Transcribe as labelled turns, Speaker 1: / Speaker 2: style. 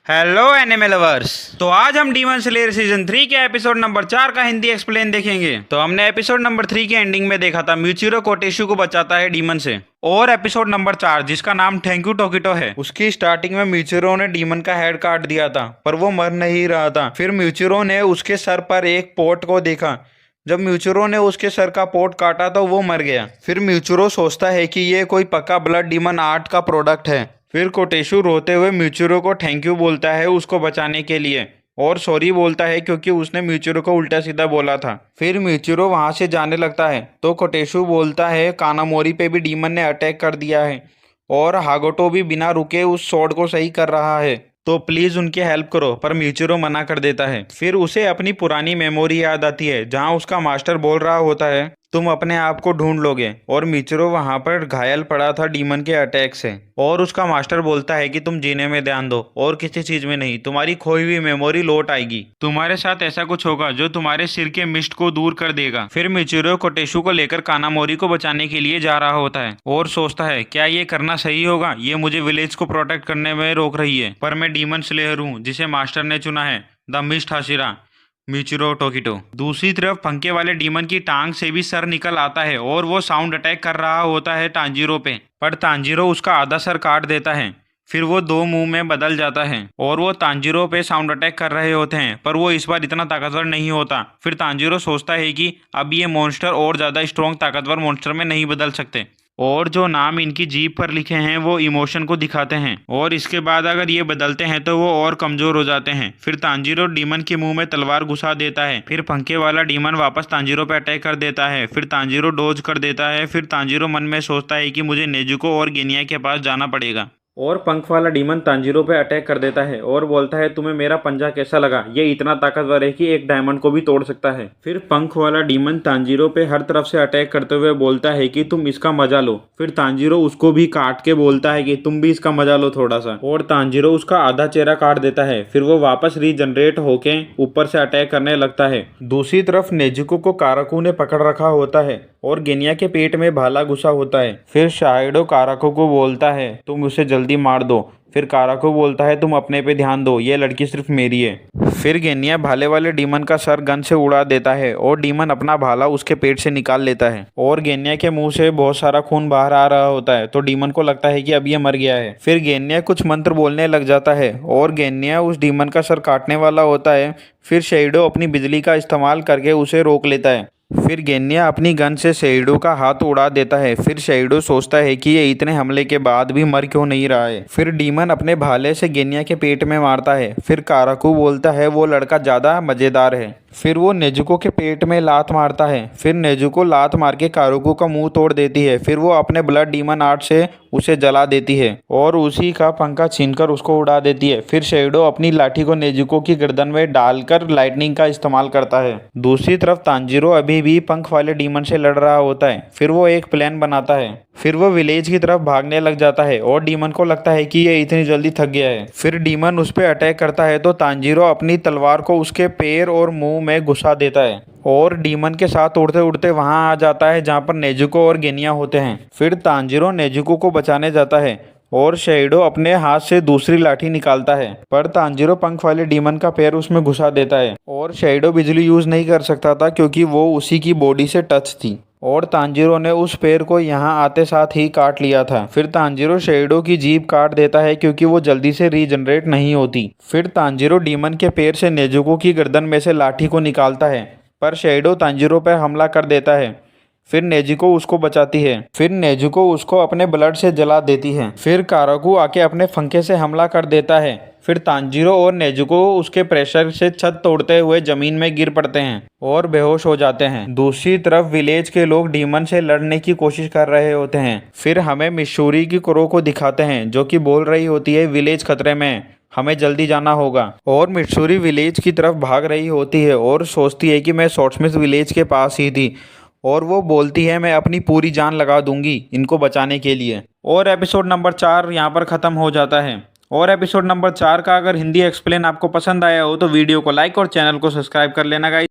Speaker 1: Hello anime lovers. तो आज हम डीमन स्लेयर सीजन 3 के एपिसोड नंबर 4 का हिंदी एक्सप्लेन देखेंगे। तो हमने एपिसोड नंबर 3 के एंडिंग में देखा था म्यूचिरो कोटेशु को बचाता है डीमन से। और एपिसोड नंबर 4 जिसका नाम थैंक यू टोकिटो है, उसकी स्टार्टिंग में म्यूचिरो ने डीमन का हेड काट दिया था पर वो मर नहीं रहा था। फिर म्यूचिरो ने उसके सर पर एक पोट को देखा। जब म्यूचिरो ने उसके सर का पोट काटा तो वो मर गया। फिर म्यूचिरो सोचता है कि ये कोई पक्का ब्लड डीमन आर्ट का प्रोडक्ट है। फिर कोटेशु रोते हुए म्यूचिरो को थैंक यू बोलता है उसको बचाने के लिए, और सॉरी बोलता है क्योंकि उसने म्यूचिरो को उल्टा सीधा बोला था। फिर म्यूचिरो वहां से जाने लगता है तो कोटेशु बोलता है कानामोरी पे भी डीमन ने अटैक कर दिया है और हागोटो भी बिना रुके उस स्वॉर्ड को सही कर रहा है, तो प्लीज उनकी हेल्प करो। पर म्यूचिरो मना कर देता है। फिर उसे अपनी पुरानी मेमोरी याद आती है जहां उसका मास्टर बोल रहा होता है तुम अपने आप को ढूंढ लोगे, और म्यूचिरो वहां पर घायल पड़ा था डीमन के अटैक से। और उसका मास्टर बोलता है कि तुम जीने में ध्यान दो और किसी चीज में नहीं, तुम्हारी खोई हुई मेमोरी लौट आएगी, तुम्हारे साथ ऐसा कुछ होगा जो तुम्हारे सिर के मिस्ट को दूर कर देगा। फिर म्यूचिरो कोटेशु को लेकर कानामोरी को बचाने के लिए जा रहा होता है और सोचता है क्या ये करना सही होगा, ये मुझे विलेज को प्रोटेक्ट करने में रोक रही है, पर मैं डीमन स्लेयर हूँ जिसे मास्टर ने चुना है, द मिस्ट हाशिरा म्यूचिरो टोकिटो। दूसरी तरफ पंखे वाले डीमन की टांग से भी सर निकल आता है और वो साउंड अटैक कर रहा होता है तांजीरो पे, पर तांजीरो उसका आधा सर काट देता है। फिर वो दो मुंह में बदल जाता है और वो तांजीरो पे साउंड अटैक कर रहे होते हैं, पर वो इस बार इतना ताकतवर नहीं होता। फिर तांजीरो सोचता है कि अब ये मॉन्स्टर और ज़्यादा स्ट्रॉन्ग ताकतवर मॉन्स्टर में नहीं बदल सकते, और जो नाम इनकी जीभ पर लिखे हैं वो इमोशन को दिखाते हैं, और इसके बाद अगर ये बदलते हैं तो वो और कमजोर हो जाते हैं। फिर तांजीरो डीमन के मुंह में तलवार घुसा देता है। फिर पंखे वाला डीमन वापस तांजीरो पे अटैक कर देता है। फिर तांजीरो डोज कर देता है। फिर तांजीरो मन में सोचता है कि मुझे नेजुको और गेनिया के पास जाना पड़ेगा, और पंख वाला डीमन तांजीरो पे अटैक कर देता है और बोलता है तुम्हें मेरा पंजा कैसा लगा, ये इतना ताकतवर है कि एक डायमंड को भी तोड़ सकता है। फिर पंख वाला डीमन तांजीरो पे हर तरफ से अटैक करते हुए बोलता है कि तुम इसका मजा लो। फिर तांजीरो उसको भी काट के बोलता है कि तुम भी इसका मजा लो थोड़ा सा, और तांजीरो उसका आधा चेहरा काट देता है। फिर वो वापस रीजनरेट होके ऊपर से अटैक करने लगता है। दूसरी तरफ नेजुको को काराकू ने पकड़ रखा होता है और गेनिया के पेट में भाला घुसा होता है। फिर शाइडो काराकू को बोलता है तुम उसे जल्दी मार दो। फिर काराकू बोलता है तुम अपने पे ध्यान दो, ये लड़की सिर्फ मेरी है। फिर गेनिया भाले वाले डीमन का सर गन से उड़ा देता है और डीमन अपना भाला उसके पेट से निकाल लेता है, और गेनिया के मुंह से बहुत सारा खून बाहर आ रहा होता है, तो डीमन को लगता है कि अब ये मर गया है। फिर गेनिया कुछ मंत्र बोलने लग जाता है और गेनिया उस डीमन का सर काटने वाला होता है। फिर शेइडो अपनी बिजली का इस्तेमाल करके उसे रोक लेता है। फिर गेनिया अपनी गन से शेइडो का हाथ उड़ा देता है। फिर शेइडो सोचता है कि ये इतने हमले के बाद भी मर क्यों नहीं रहा है। फिर डीमन अपने भाले से गेनिया के पेट में मारता है। फिर काराकू बोलता है वो लड़का ज़्यादा मज़ेदार है। फिर वो नेजुको के पेट में लात मारता है। फिर नेजुको लात मार के काराकू का मुंह तोड़ देती है। फिर वो अपने ब्लड डीमन आर्ट से उसे जला देती है और उसी का पंखा छीनकर उसको उड़ा देती है। फिर शेइडो अपनी लाठी को नेजुको की गर्दन में डालकर लाइटनिंग का इस्तेमाल करता है। दूसरी तरफ तांजीरो अभी भी पंख वाले डीमन से लड़ रहा होता है। फिर वो एक प्लान बनाता है। फिर वो विलेज की तरफ भागने लग जाता है और डीमन को लगता है कि ये इतनी जल्दी थक गया है। फिर डीमन उस पर अटैक करता है तो तांजीरो अपनी तलवार को उसके पैर और मुंह में घुसा देता है और डीमन के साथ उड़ते उड़ते वहां आ जाता है जहां पर नेजुको और गेनिया होते हैं। फिर तांजीरो नेजुको को बचाने जाता है और शेइडो अपने हाथ से दूसरी लाठी निकालता है, पर तांजीरो पंख वाले डीमन का पैर उसमें घुसा देता है और शेइडो बिजली यूज नहीं कर सकता था क्योंकि वो उसी की बॉडी से टच थी, और तांजीरो ने उस पैर को यहाँ आते साथ ही काट लिया था। फिर तांजीरो शेइडो की जीभ काट देता है क्योंकि वो जल्दी से रीजनरेट नहीं होती। फिर तांजीरो डीमन के पैर से नेजुको की गर्दन में से लाठी को निकालता है, पर शेइडो तांजीरो पर हमला कर देता है। फिर नेजुको उसको बचाती है। फिर नेजुको उसको अपने ब्लड से जला देती है। फिर काराकू आके अपने फंके से हमला कर देता है। फिर तांजीरो और नेजुको उसके प्रेशर से छत तोड़ते हुए जमीन में गिर पड़ते हैं और बेहोश हो जाते हैं। दूसरी तरफ विलेज के लोग डीमन से लड़ने की कोशिश कर रहे होते हैं। फिर हमें मिशूरी की क्रो को दिखाते हैं जो कि बोल रही होती है विलेज खतरे में है, हमें जल्दी जाना होगा, और मिशूरी विलेज की तरफ भाग रही होती है और सोचती है कि मैं शॉर्टस्मिथ विलेज के पास ही थी, और वो बोलती है मैं अपनी पूरी जान लगा दूंगी इनको बचाने के लिए। और एपिसोड नंबर 4 यहाँ पर ख़त्म हो जाता है। और एपिसोड नंबर 4 का अगर हिंदी एक्सप्लेन आपको पसंद आया हो तो वीडियो को लाइक और चैनल को सब्सक्राइब कर लेना गाइस।